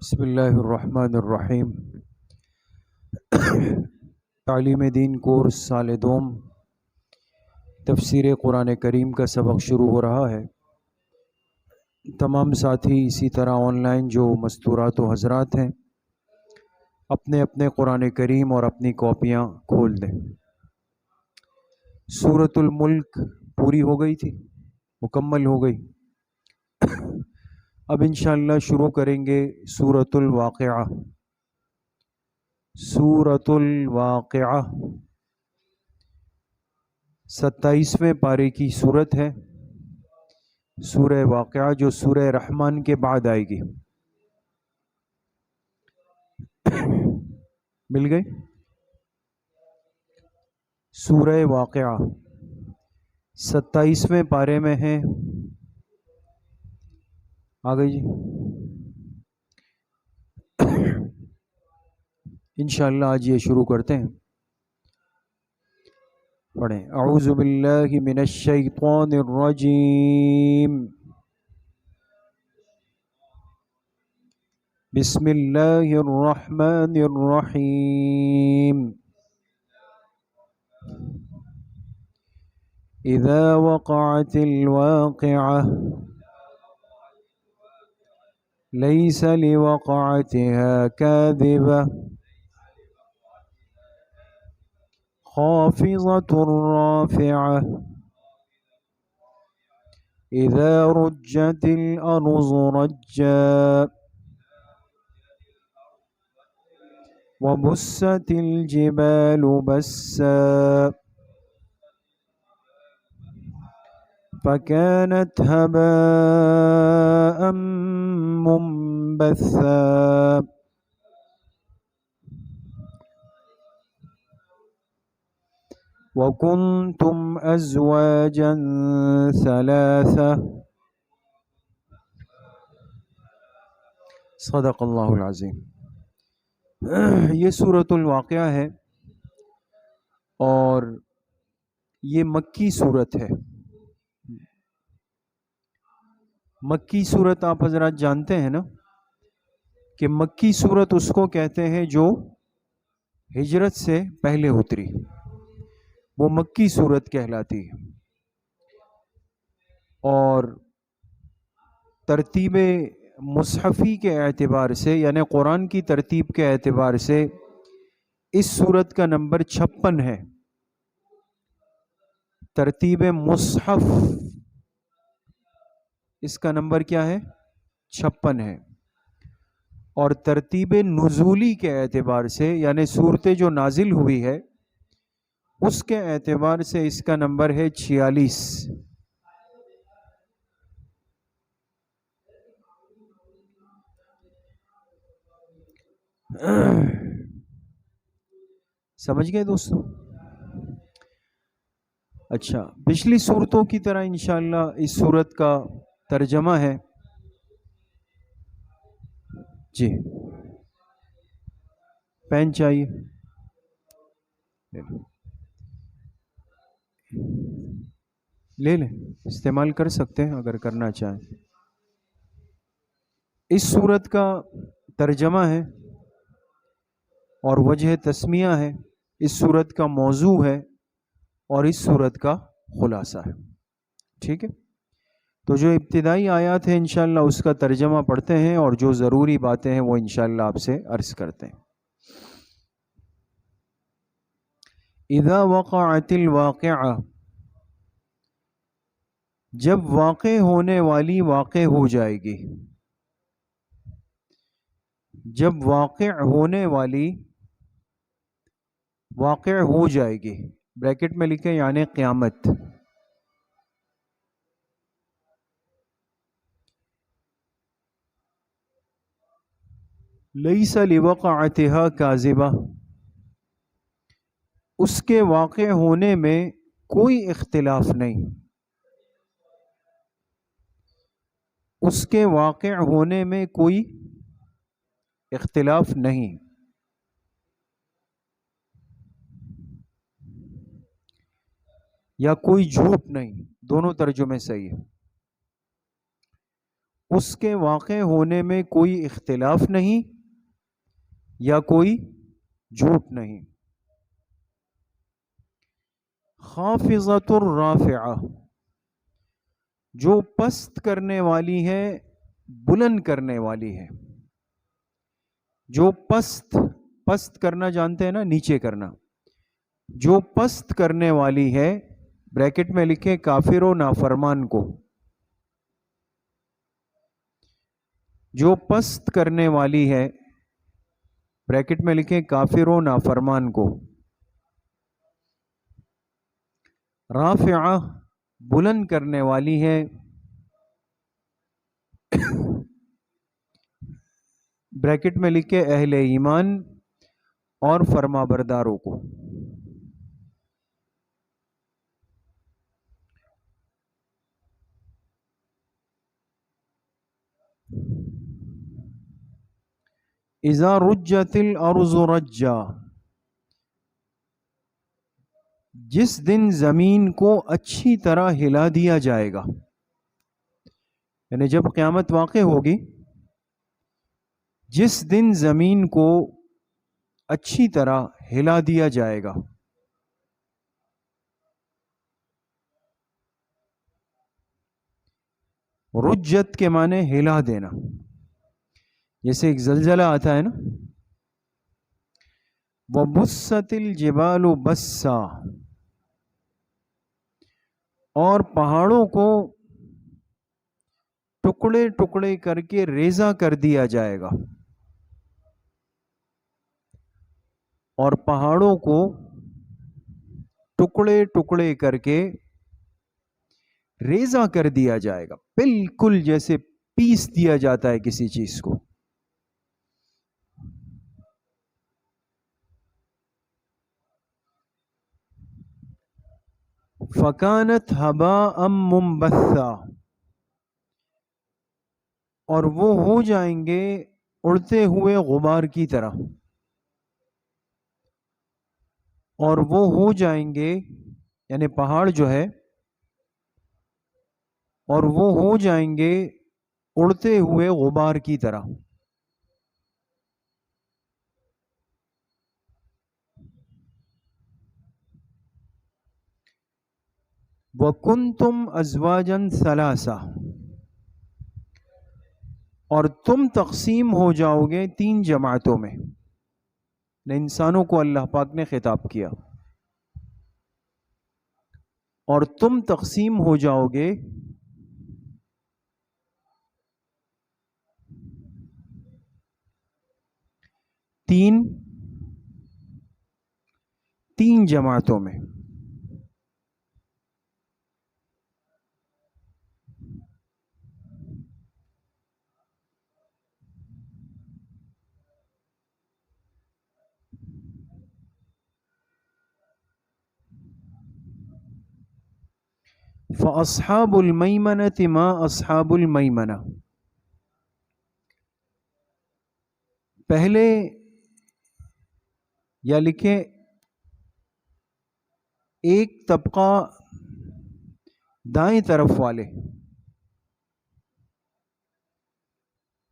بسم اللہ الرحمن الرحیم۔ تعلیم دین کورس سال دوم تفسیر قرآن کریم کا سبق شروع ہو رہا ہے۔ تمام ساتھی اسی طرح آن لائن جو مستورات و حضرات ہیں اپنے اپنے قرآن کریم اور اپنی کاپیاں کھول دیں۔ سورۃ الملک پوری ہو گئی تھی، مکمل ہو گئی۔ اب انشاءاللہ شروع کریں گے سورۃ الواقعہ۔ سورۃ الواقعہ 27ویں پارے کی سورت ہے، سورہ واقعہ، جو سورہ رحمان کے بعد آئے گی۔ مل گئی؟ سورہ واقعہ 27ویں پارے میں ہے، آ گئی جی؟ انشاءاللہ آج یہ شروع کرتے ہیں۔ پڑھیں۔ اعوذ باللہ من الشیطان الرجیم، بسم اللہ الرحمن الرحیم۔ اذا وقعت الواقعہ لیس لوقعتها کاذبہ خافضة رافعة إذا رجت الأرض رجا وبست الجبال بسا فكانت هباء منبثا وَكُنْتُمْ أَزْوَاجًا ثَلَاثَةً۔ صدق اللہ العظیم۔ یہ سورۃ الواقعہ ہے اور یہ مکی سورت ہے۔ مکی سورت آپ حضرات جانتے ہیں نا کہ مکی سورت اس کو کہتے ہیں جو ہجرت سے پہلے اتری، وہ مکی سورت کہلاتی ہے۔ اور ترتیب مصحفی کے اعتبار سے، یعنی قرآن کی ترتیب کے اعتبار سے، اس سورت کا نمبر 56 ہے۔ ترتیب مصحف اس کا نمبر کیا ہے؟ 56 ہے۔ اور ترتیب نزولی کے اعتبار سے، یعنی سورتیں جو نازل ہوئی ہے اس کے اعتبار سے اس کا نمبر ہے 46۔ سمجھ گئے دوستو؟ اچھا، پچھلی صورتوں کی طرح انشاءاللہ اس صورت کا ترجمہ ہے جی۔ پین چاہیے؟ لے لیں، استعمال کر سکتے ہیں اگر کرنا چاہیں۔ اس صورت کا ترجمہ ہے اور وجہ تسمیہ ہے، اس صورت کا موضوع ہے اور اس صورت کا خلاصہ ہے۔ ٹھیک ہے؟ تو جو ابتدائی آیات ہیں انشاءاللہ اس کا ترجمہ پڑھتے ہیں اور جو ضروری باتیں ہیں وہ انشاءاللہ آپ سے عرض کرتے ہیں۔ اذا وقعت الواقعہ، جب واقع ہونے والی واقع ہو جائے گی، جب واقع ہونے والی واقع ہو جائے گی، بریکٹ میں لکھیں یعنی قیامت۔ لیس لوقعتها کاذبہ، اس کے واقع ہونے میں کوئی اختلاف نہیں، اس کے واقع ہونے میں کوئی اختلاف نہیں۔ یا کوئی جھوٹ نہیں، دونوں ترجمے صحیح ہیں۔ اس کے واقع ہونے میں کوئی اختلاف نہیں یا کوئی جھوٹ نہیں. خافضۃ الرافعہ، جو پست کرنے والی ہے، بلند کرنے والی ہے. جو پست کرنا جانتے ہیں نا، نیچے کرنا. جو پست کرنے والی ہے، بریکٹ میں لکھیں کافر و نافرمان کو. جو پست کرنے والی ہے، بریکٹ میں لکھیں کافر و نافرمان کو. رافعہ، بلند کرنے والی ہے. بریکٹ میں لکھے اہل ایمان اور فرما برداروں کو. اذا رجت الارض رجا، جس دن زمین کو اچھی طرح ہلا دیا جائے گا. یعنی جب قیامت واقع ہوگی، جس دن زمین کو اچھی طرح ہلا دیا جائے گا. رجت کے معنی ہلا دینا، جیسے ایک زلزلہ آتا ہے نا. وَبُسَّتِ الْجِبَالُ بَسًّا، اور پہاڑوں کو ٹکڑے ٹکڑے کر کے ریزہ کر دیا جائے گا. اور پہاڑوں کو ٹکڑے ٹکڑے کر کے ریزہ کر دیا جائے گا، بالکل جیسے پیس دیا جاتا ہے کسی چیز کو. فَكَانَتْ هَبَاءً مُنبَثًّا، اور وہ ہو جائیں گے اڑتے ہوئے غبار کی طرح. اور وہ ہو جائیں گے، یعنی پہاڑ جو ہے، اور وہ ہو جائیں گے اڑتے ہوئے غبار کی طرح. وَكُنْتُمْ أَزْوَاجًا ثَلَاثَةً، اور تم تقسیم ہو جاؤ گے 3 جماعتوں میں. انسانوں کو اللہ پاک نے خطاب کیا. اور تم تقسیم ہو جاؤ گے 3 جماعتوں میں. فَأَصْحَابُ الْمَيْمَنَةِ مَا أَصْحَابُ الْمَيْمَنَةِ، پہلے یا لکھیں ایک طبقہ دائیں طرف والے،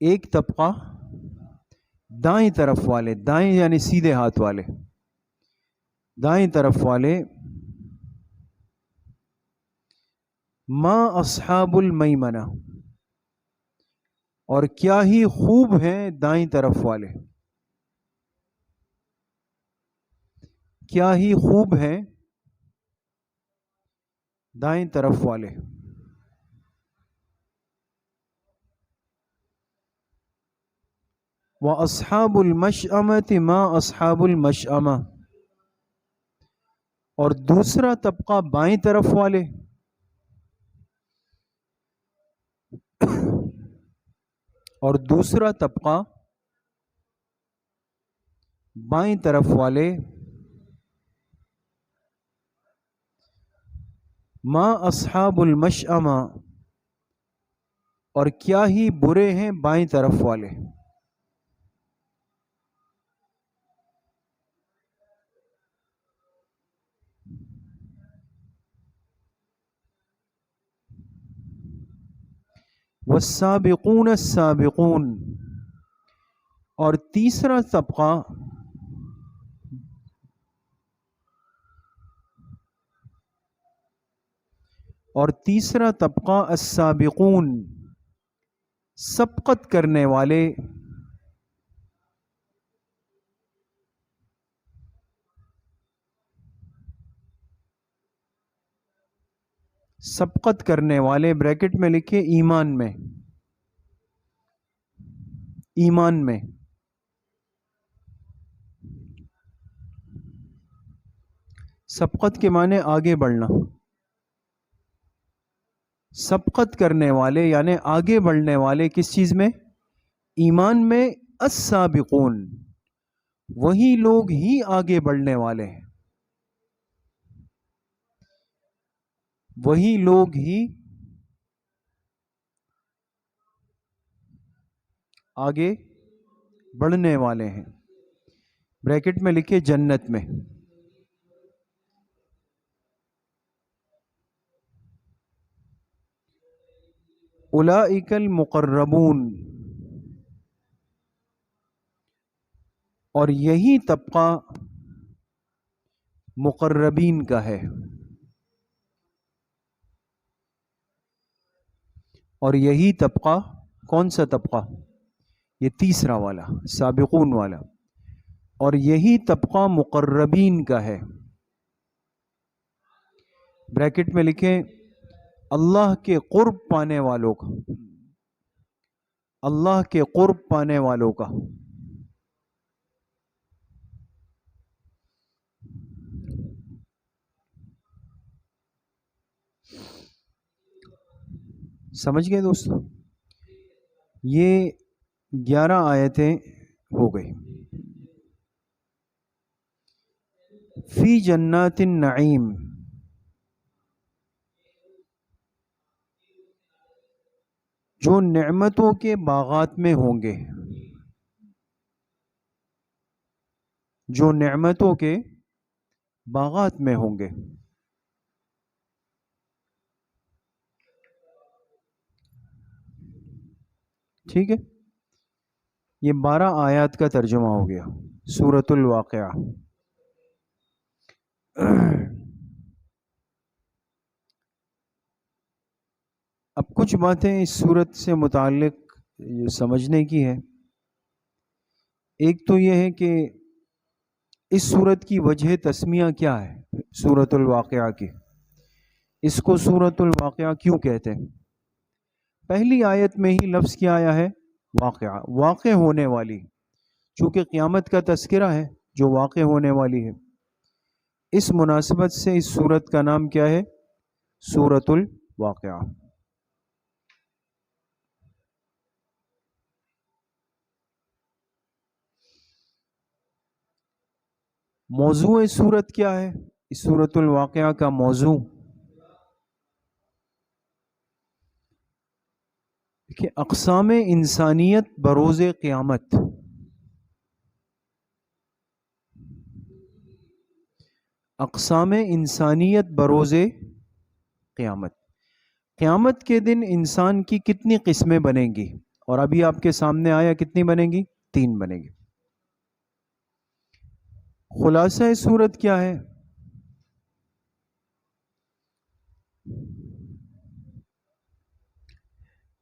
ایک طبقہ دائیں طرف والے، دائیں یعنی سیدھے ہاتھ والے، دائیں طرف والے. ما اصحاب المیمنہ، اور کیا ہی خوب ہیں دائیں طرف والے، کیا ہی خوب ہیں دائیں طرف والے. وَأَصْحَابُ الْمَشْأَمَةِ مَا أَصْحَابُ الْمَشْأَمَةِ، اور دوسرا طبقہ بائیں طرف والے، اور دوسرا طبقہ بائیں طرف والے. ما اصحاب المشأمہ، اور کیا ہی برے ہیں بائیں طرف والے. والسابقون السابقون، اور تیسرا طبقہ السابقون، سبقت کرنے والے، سبقت کرنے والے بریکٹ میں لکھے ایمان میں، ایمان میں، سبقت کے معنی آگے بڑھنا، سبقت کرنے والے یعنی آگے بڑھنے والے کس چیز میں؟ ایمان میں، السابقون، وہی لوگ ہی آگے بڑھنے والے ہیں، وہی لوگ ہی آگے بڑھنے والے ہیں، بریکٹ میں لکھے جنت میں۔ اولئک المقربون، اور یہی طبقہ مقربین کا ہے، اور یہی طبقہ کون سا طبقہ؟ یہ تیسرا والا، سابقون والا، اور یہی طبقہ مقربین کا ہے، بریکٹ میں لکھیں اللہ کے قرب پانے والوں کا، اللہ کے قرب پانے والوں کا۔ سمجھ گئے دوستو؟ یہ 11 آیتیں ہو گئی۔ فی جنات النعیم، جو نعمتوں کے باغات میں ہوں گے، جو نعمتوں کے باغات میں ہوں گے۔ ٹھیک ہے، یہ 12 آیات کا ترجمہ ہو گیا سورۃ الواقعہ۔ اب کچھ باتیں اس سورت سے متعلق سمجھنے کی ہے۔ ایک تو یہ ہے کہ اس سورت کی وجہ تسمیہ کیا ہے، سورۃ الواقعہ کی، اس کو سورۃ الواقعہ کیوں کہتے ہیں؟ پہلی آیت میں ہی لفظ کیا آیا ہے؟ واقعہ، واقع ہونے والی، چونکہ قیامت کا تذکرہ ہے جو واقع ہونے والی ہے، اس مناسبت سے اس سورت کا نام کیا ہے؟ سورۃ الواقعہ۔ موضوع سورت کیا ہے؟ اس سورۃ الواقعہ کا موضوع کہ اقسام انسانیت بروز قیامت، اقسام انسانیت بروز قیامت، قیامت کے دن انسان کی کتنی قسمیں بنیں گی، اور ابھی آپ کے سامنے آیا کتنی بنیں گی؟ 3 بنیں گی۔ خلاصہ سورت کیا ہے؟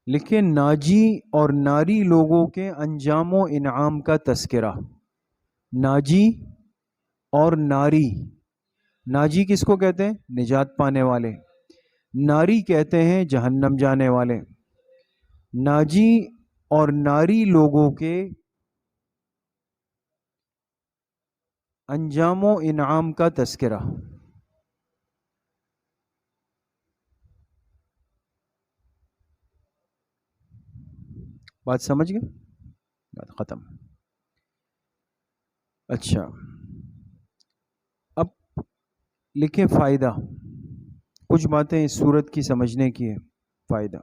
لکھیں ناجی اور ناری لوگوں کے انجام و انعام کا تذکرہ۔ ناجی اور ناری، ناجی کس کو کہتے ہیں؟ نجات پانے والے، ناری کہتے ہیں جہنم جانے والے۔ ناجی اور ناری لوگوں کے انجام و انعام کا تذکرہ۔ بات سمجھ گئے؟ بات ختم۔ اچھا، اب لکھیں فائدہ، کچھ باتیں اس سورت کی سمجھنے کی ہے۔ فائدہ،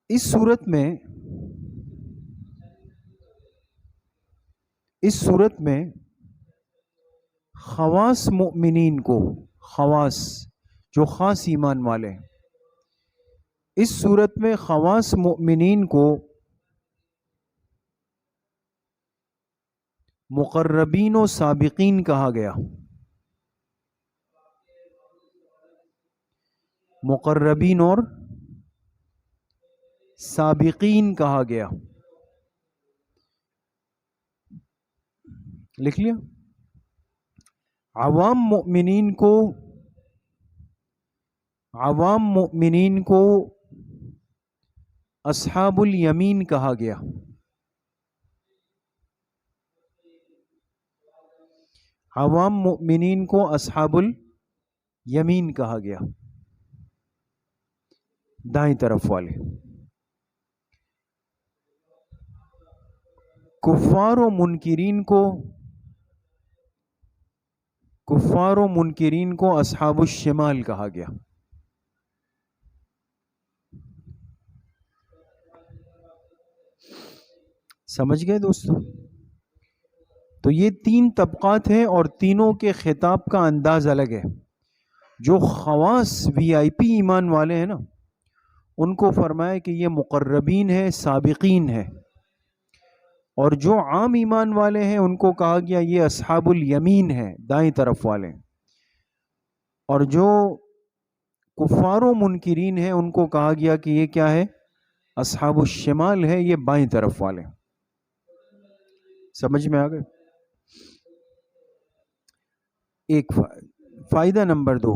اس سورت میں خواص مؤمنین کو، خواص جو خاص ایمان والے ہیں، اس صورت میں خواص مؤمنین کو مقربین و سابقین کہا گیا، مقربین اور سابقین کہا گیا. لکھ لیا؟ عوام مؤمنین کو اصحاب الیمین کہا گیا. عوام مؤمنین کو اصحاب الیمین کہا گیا، دائیں طرف والے. کفار و منکرین کو اصحاب الشمال کہا گیا. سمجھ گئے دوستو؟ تو یہ تین طبقات ہیں اور تینوں کے خطاب کا انداز الگ ہے. جو خواص وی آئی پی ایمان والے ہیں نا، ان کو فرمایا کہ یہ مقربین ہیں، سابقین ہیں، اور جو عام ایمان والے ہیں ان کو کہا گیا یہ اصحاب الیمین ہیں، دائیں طرف والے. اور جو کفار و منکرین ہیں ان کو کہا گیا کہ یہ کیا ہے؟ اصحاب الشمال ہے، یہ بائیں طرف والے. سمجھ میں آ گئے؟ ایک فائدہ نمبر 2،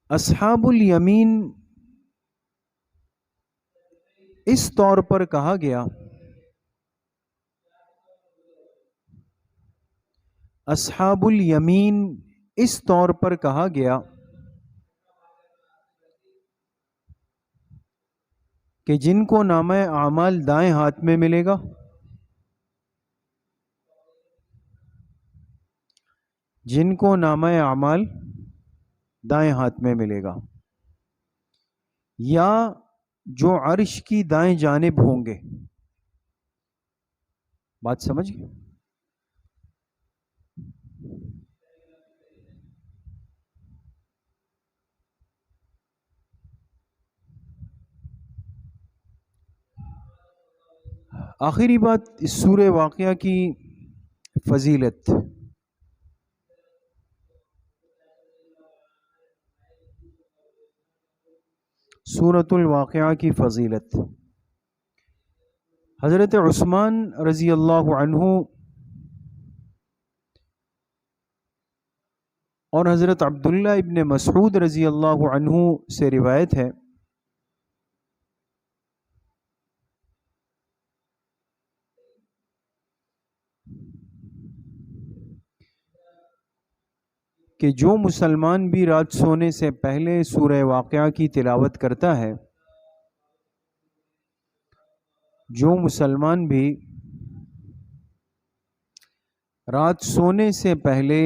اصحاب الیمین اس طور پر کہا گیا، اصحاب الیمین اس طور پر کہا گیا کہ جن کو نامہ اعمال دائیں ہاتھ میں ملے گا، جن کو نامہ اعمال دائیں ہاتھ میں ملے گا، یا جو عرش کی دائیں جانب ہوں گے. بات سمجھ گئے؟ آخری بات، اس سورہ واقعہ کی فضیلت. سورۃ الواقعہ کی فضیلت. حضرت عثمان رضی اللہ عنہ اور حضرت عبداللہ ابن مسعود رضی اللہ عنہ سے روایت ہے کہ جو مسلمان بھی رات سونے سے پہلے سورہ واقعہ کی تلاوت کرتا ہے، جو مسلمان بھی رات سونے سے پہلے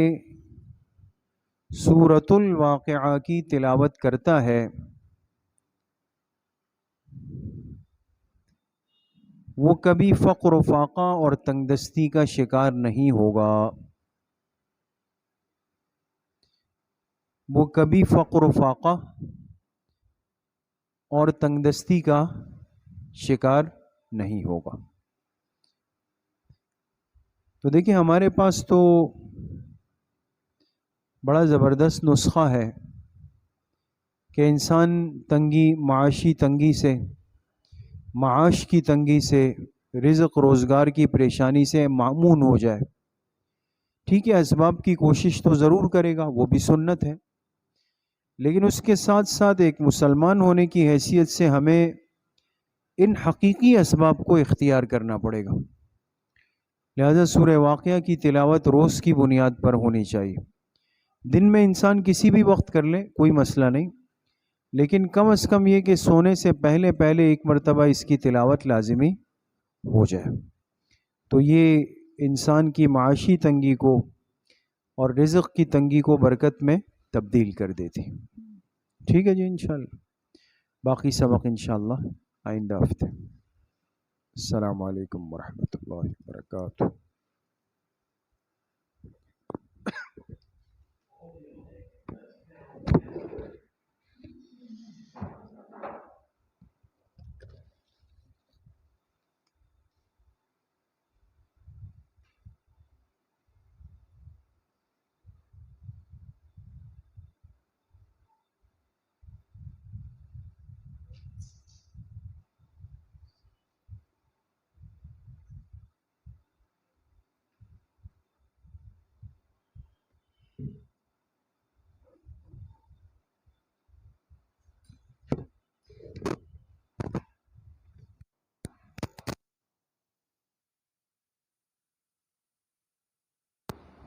سورۃ الواقعہ کی تلاوت کرتا ہے، وہ کبھی فقر و فاقہ اور تنگدستی کا شکار نہیں ہوگا. وہ کبھی فقر و فاقہ اور تنگدستی کا شکار نہیں ہوگا. تو دیکھیں ہمارے پاس تو بڑا زبردست نسخہ ہے کہ انسان معاشی تنگی سے، معاش کی تنگی سے، رزق روزگار کی پریشانی سے مامون ہو جائے. ٹھیک ہے، اسباب کی کوشش تو ضرور کرے گا، وہ بھی سنت ہے، لیکن اس کے ساتھ ساتھ ایک مسلمان ہونے کی حیثیت سے ہمیں ان حقیقی اسباب کو اختیار کرنا پڑے گا. لہذا سورہ واقعہ کی تلاوت روز کی بنیاد پر ہونی چاہیے. دن میں انسان کسی بھی وقت کر لے، کوئی مسئلہ نہیں، لیکن کم از کم یہ کہ سونے سے پہلے ایک مرتبہ اس کی تلاوت لازمی ہو جائے. تو یہ انسان کی معاشی تنگی کو اور رزق کی تنگی کو برکت میں تبدیل کر دیتی. ٹھیک ہے جی، انشاءاللہ باقی سبق انشاءاللہ آئندہ ہفتے. السلام علیکم ورحمۃ اللہ وبرکاتہ.